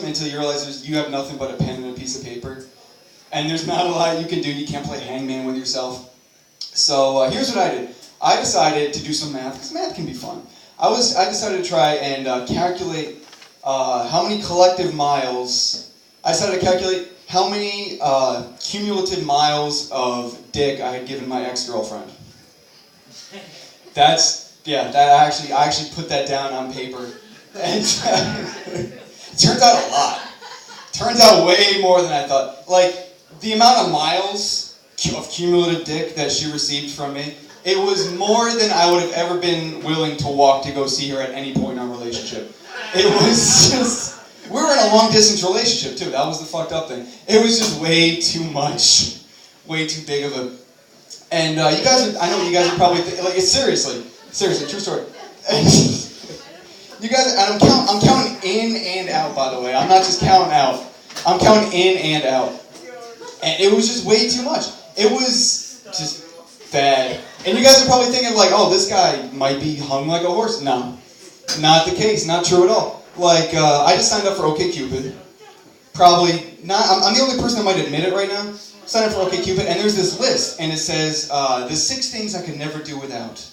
until you realize you have nothing but a pen and a piece of paper. And there's not a lot you can do. You can't play hangman with yourself. So here's what I did. I decided to do some math, because math can be fun. I decided to try and calculate how many collective miles. I decided to calculate how many cumulative miles of dick I had given my ex-girlfriend. I actually put that down on paper. And it turns out a lot. Turns out way more than I thought. Like, the amount of miles of cumulative dick that she received from me, it was more than I would have ever been willing to walk to go see her at any point in our relationship. It was just, we were in a long distance relationship too, that was the fucked up thing. It was just way too much, way too big of a, and I know you guys are probably, like, it's seriously, true story. You guys, and I'm counting in and out, by the way, I'm not just counting out, I'm counting in and out. And it was just way too much. It was just bad. And you guys are probably thinking like, oh, this guy might be hung like a horse. No, not the case. Not true at all. Like, I just signed up for OkCupid. Probably not. I'm the only person that might admit it right now. Signed up for OkCupid, and there's this list, and it says, the 6 things I could never do without.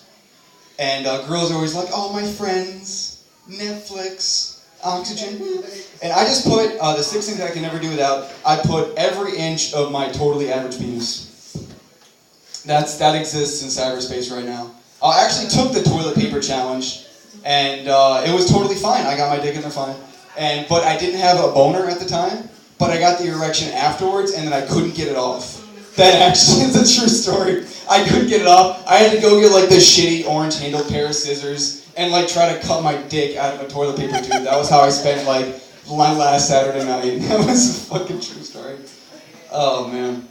And girls are always like, oh, my friends, Netflix, oxygen. And I just put the 6 things I can never do without. I put every inch of my totally average penis. That exists in cyberspace right now. I actually took the toilet paper challenge, and it was totally fine. I got my dick in there fine. But I didn't have a boner at the time, but I got the erection afterwards, and then I couldn't get it off. That actually is a true story. I couldn't get it off. I had to go get like this shitty orange-handled pair of scissors and like try to cut my dick out of a toilet paper tube. That was how I spent like my last Saturday night. That was a fucking true story. Oh man.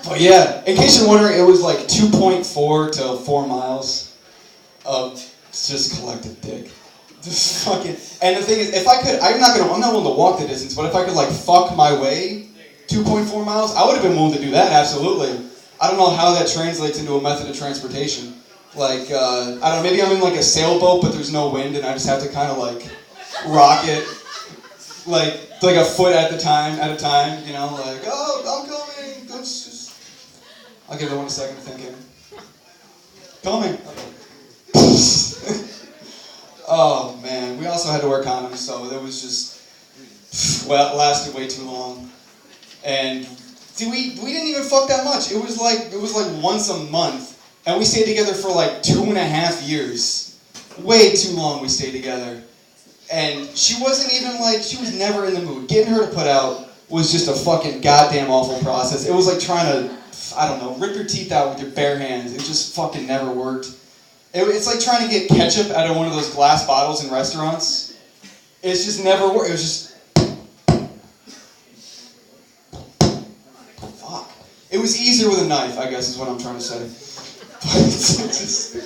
But yeah, in case you're wondering, it was like 2.4 to 4 miles of just collected dick. Just fucking. And the thing is, if I could, I'm not willing to walk the distance, but if I could like fuck my way 2.4 miles, I would have been willing to do that, absolutely. I don't know how that translates into a method of transportation. Like, I don't know, maybe I'm in like a sailboat, but there's no wind, and I just have to kind of like rock it, like a foot at a time, you know, like, oh, I'm coming. I'll give it 1 second to think in. Coming. Oh man, we also had to wear condoms, so it was just, well, it lasted way too long. And see, we didn't even fuck that much. It was like once a month, and we stayed together for like 2.5 years. Way too long we stayed together. And she wasn't even like, she was never in the mood. Getting her to put out was just a fucking goddamn awful process. It was like trying to, I don't know, rip your teeth out with your bare hands. It just fucking never worked. It's like trying to get ketchup out of one of those glass bottles in restaurants. It's just never worked. It was just, fuck. It was easier with a knife, I guess is what I'm trying to say. But it's just,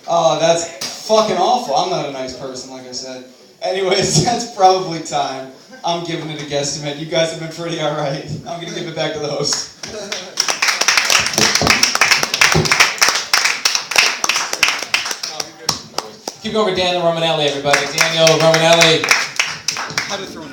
oh, that's fucking awful. I'm not a nice person, like I said. Anyways, that's probably time. I'm giving it a guesstimate. You guys have been pretty alright. I'm going to give it back to the host. Keep going for Daniel Romanelli, everybody. Daniel Romanelli. How to throw